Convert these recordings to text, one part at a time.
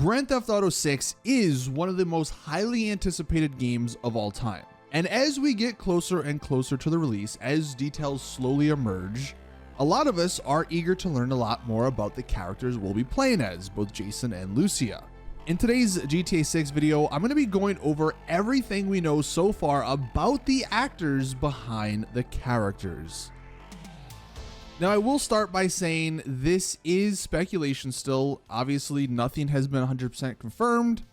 Grand Theft Auto 6 is one of the most highly anticipated games of all time. And as we get closer and closer to the release, as details slowly emerge, a lot of us are eager to learn a lot more about the characters we'll be playing as, both Jason and Lucia. In today's GTA 6 video, I'm going to be going over everything we know so far about the actors behind the characters. Now, I will start by saying this is speculation still. Obviously, nothing has been 100% confirmed.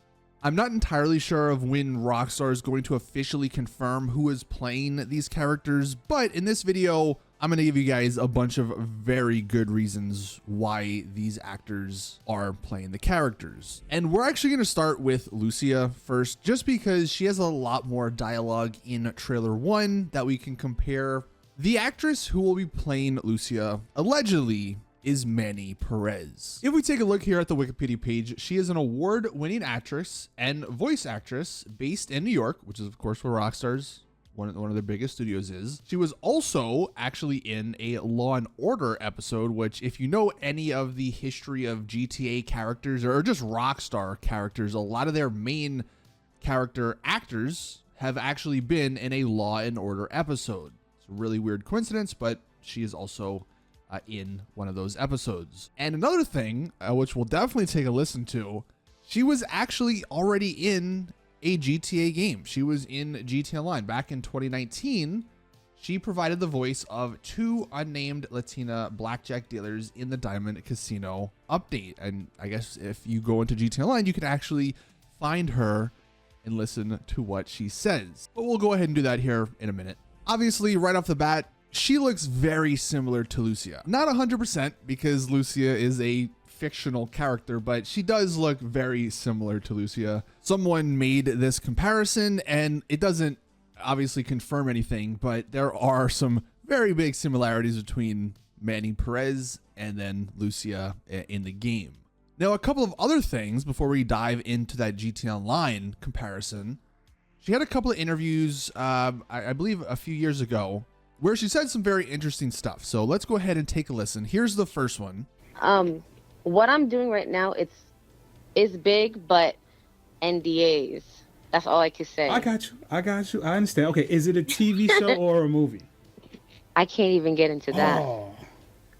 I'm not entirely sure of when Rockstar is going to officially confirm who is playing these characters, but in this video, I'm going to give you guys a bunch of very good reasons why these actors are playing the characters. And we're actually going to start with Lucia first, just because she has a lot more dialogue in trailer 1 that we can compare. The actress who will be playing Lucia allegedly is Manny Perez. If we take a look here at the Wikipedia page, she is an award-winning actress and voice actress based in New York, which is of course where Rockstar's one of their biggest studios is. She was also actually in a Law and Order episode, which if you know any of the history of GTA characters or just Rockstar characters, a lot of their main character actors have actually been in a Law and Order episode. It's a really weird coincidence, but she is also in one of those episodes. And another thing, which we'll definitely take a listen to, she was actually already in a GTA game. She was in GTA Online back in 2019. She provided the voice of 2 unnamed Latina blackjack dealers in the Diamond Casino update. And I guess if you go into GTA Online, you can actually find her and listen to what she says. But we'll go ahead and do that here in a minute. Obviously, right off the bat, she looks very similar to Lucia. Not 100% because Lucia is a fictional character, but she does look very similar to Lucia. Someone made this comparison and it doesn't obviously confirm anything, but there are some very big similarities between Manny Perez and then Lucia in the game. Now, a couple of other things before we dive into that GTA Online comparison. She had a couple of interviews, I believe a few years ago, where she said some very interesting stuff. So let's go ahead and take a listen. Here's the first one. What I'm doing right now, it's big, but NDAs. That's all I can say. I got you. I understand. Okay, is it a TV show or a movie? I can't even get into that. Oh,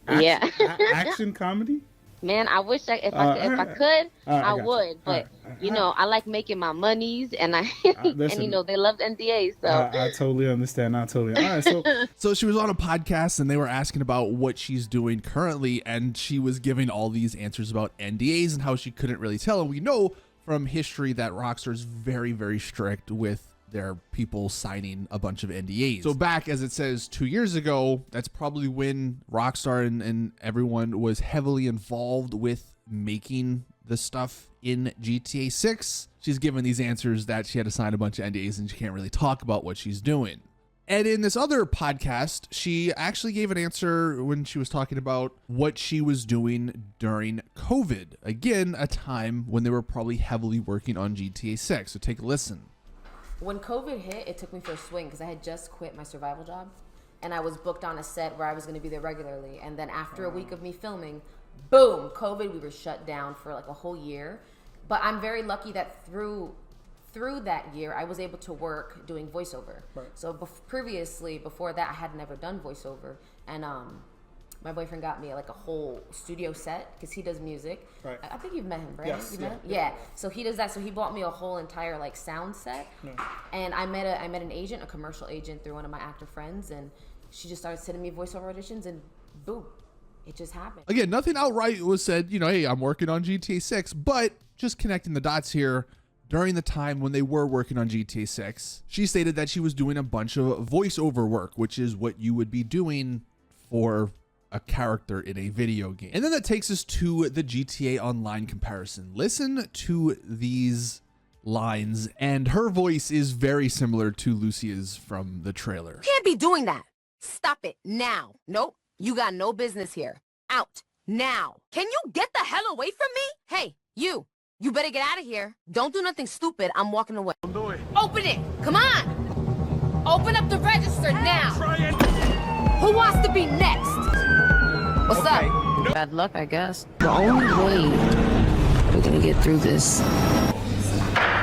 action comedy? Man, I wish if I could, I would. But you know, I like making my monies, and and you know, they love NDAs. So I totally understand. All right, so she was on a podcast, and they were asking about what she's doing currently, and she was giving all these answers about NDAs and how she couldn't really tell. And we know from history that Rockstar is very, very strict with their people signing a bunch of NDAs. So back, as it says, 2 years ago, that's probably when Rockstar and everyone was heavily involved with making the stuff in GTA 6. She's given these answers that she had to sign a bunch of NDAs and she can't really talk about what she's doing. And in this other podcast, she actually gave an answer when she was talking about what she was doing during COVID. Again, a time when they were probably heavily working on GTA 6. So take a listen. When COVID hit, it took me for a swing because I had just quit my survival job and I was booked on a set where I was going to be there regularly. And then after a week of me filming, boom, COVID, we were shut down for like a whole year. But I'm very lucky that through that year, I was able to work doing voiceover. Right. So before that, I had never done voiceover. And my boyfriend got me like a whole studio set because he does music. Right. I think you've met him, right? Yes. You met him? Yeah. So he does that. So he bought me a whole entire like sound set. Yeah. And I met an agent, a commercial agent, through one of my actor friends, and she just started sending me voiceover auditions, and boom, it just happened. Again, nothing outright was said, you know, hey, I'm working on GTA 6, but just connecting the dots here. During the time when they were working on GTA 6, she stated that she was doing a bunch of voiceover work, which is what you would be doing for a character in a video game. And then that takes us to the GTA Online comparison. Listen to these lines, and her voice is very similar to Lucia's from the trailer. Can't be doing that. Stop it now. Nope, you got no business here. Out now. Can you get the hell away from me? Hey, you better get out of here. Don't do nothing stupid. I'm walking away. Don't do it. Open it. Come on. Open up the register now. Who wants to be next? What's up? Bad luck, I guess. The only way we're gonna get through this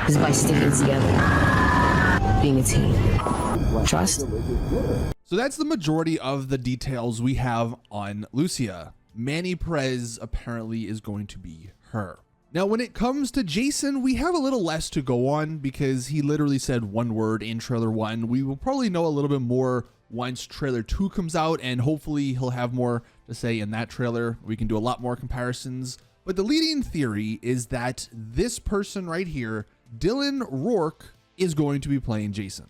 is by sticking together, being a team. Trust? So that's the majority of the details we have on Lucia. Manny Perez apparently is going to be her. Now, when it comes to Jason, we have a little less to go on because he literally said one word in trailer 1. We will probably know a little bit more once trailer 2 comes out, and hopefully he'll have more to say in that trailer. We can do a lot more comparisons. But the leading theory is that this person right here, Dylan Rourke, is going to be playing Jason.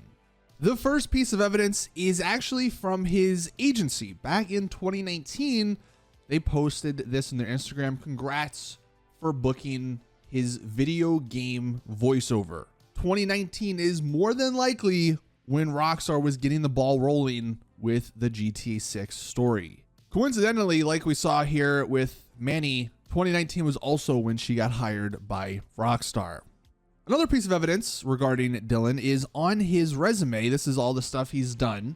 The first piece of evidence is actually from his agency. Back in 2019, they posted this in their Instagram. Congrats for booking his video game voiceover. 2019 is more than likely when Rockstar was getting the ball rolling with the GTA 6 story. Coincidentally, like we saw here with Manny, 2019 was also when she got hired by Rockstar. Another piece of evidence regarding Dylan is on his resume. This is all the stuff he's done.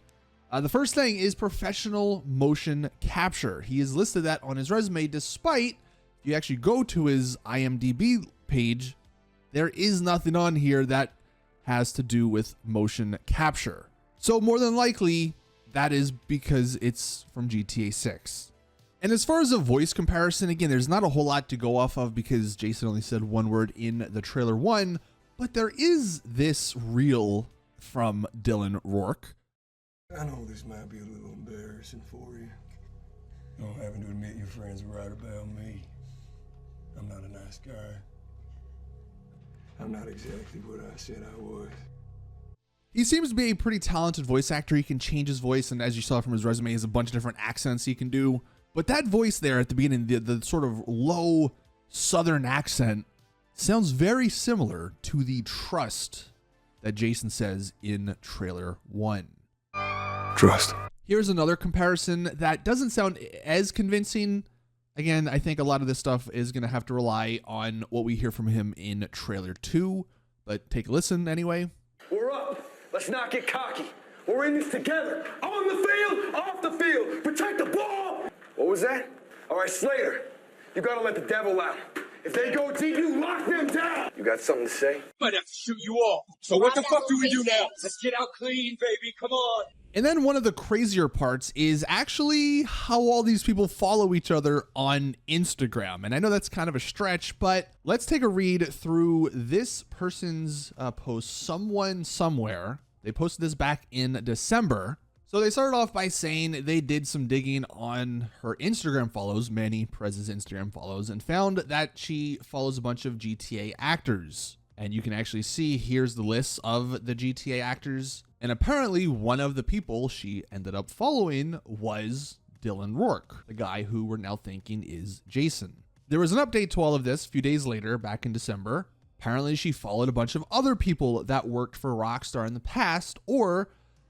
The first thing is professional motion capture. He has listed that on his resume, despite if you actually go to his IMDb page, there is nothing on here that has to do with motion capture. So more than likely, that is because it's from GTA 6. And as far as a voice comparison, again, there's not a whole lot to go off of because Jason only said one word in the trailer 1, but there is this reel from Dylan Rourke. I know this might be a little embarrassing for you. Having to admit your friends were right about me. I'm not a nice guy. I'm not exactly what I said I was. He seems to be a pretty talented voice actor. He can change his voice, and as you saw from his resume, he has a bunch of different accents he can do. But that voice there at the beginning, the sort of low southern accent, sounds very similar to the trust that Jason says in trailer 1. Trust. Here's another comparison that doesn't sound as convincing. Again, I think a lot of this stuff is going to have to rely on what we hear from him in trailer 2, but take a listen anyway. We're up. Let's not get cocky. We're in this together. On the field, off the field. Protect the ball. What was that? All right, Slater, you got to let the devil out. If they go deep, you lock them down. You got something to say? Might have to shoot you all. So what the fuck do we do now? Let's get out clean, baby. Come on. And then one of the crazier parts is actually how all these people follow each other on Instagram. And I know that's kind of a stretch, but let's take a read through this person's post, Someone Somewhere. They posted this back in December. So they started off by saying they did some digging on her Instagram follows, Manny Perez's Instagram follows, and found that she follows a bunch of GTA actors. And you can actually see, here's the list of the GTA actors. And apparently one of the people she ended up following was Dylan Rourke, the guy who we're now thinking is Jason. There was an update to all of this a few days later, back in December. Apparently she followed a bunch of other people that worked for Rockstar in the past or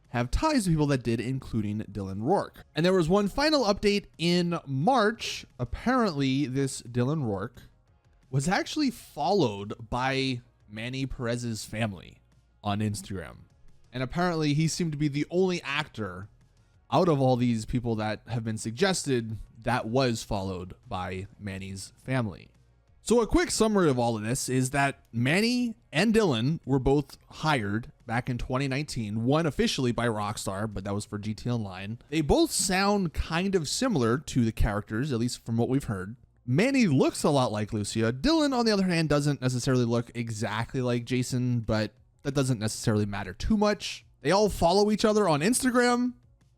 have ties to people that did, including Dylan Rourke. And there was one final update in March. Apparently this Dylan Rourke was actually followed by Manny Perez's family on Instagram. And apparently he seemed to be the only actor out of all these people that have been suggested that was followed by Manny's family. So a quick summary of all of this is that Manny and Dylan were both hired back in 2019, one officially by Rockstar, but that was for GTA Online. They both sound kind of similar to the characters, at least from what we've heard. Manny looks a lot like Lucia. Dylan, on the other hand, doesn't necessarily look exactly like Jason, but that doesn't necessarily matter too much. They all follow each other on Instagram.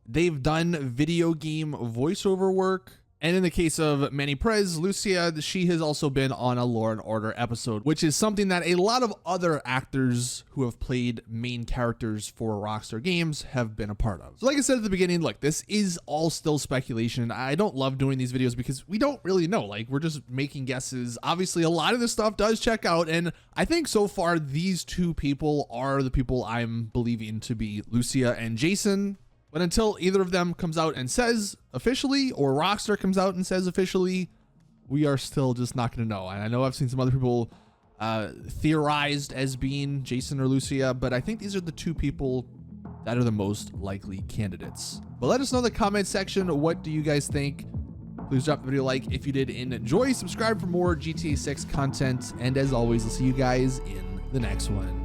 They've done video game voiceover work. And in the case of Manny Perez, Lucia, she has also been on a Law & Order episode, which is something that a lot of other actors who have played main characters for Rockstar games have been a part of. So like I said at the beginning, look, this is all still speculation. I don't love doing these videos because we don't really know. Like, we're just making guesses. Obviously, a lot of this stuff does check out, and I think so far these two people are the people I'm believing to be Lucia and Jason. But until either of them comes out and says officially, or Rockstar comes out and says officially, we are still just not going to know. And I know I've seen some other people theorized as being Jason or Lucia, but I think these are the two people that are the most likely candidates. But let us know in the comment section, what do you guys think? Please drop the video a like if you did enjoy, subscribe for more GTA 6 content, and as always, I'll see you guys in the next one.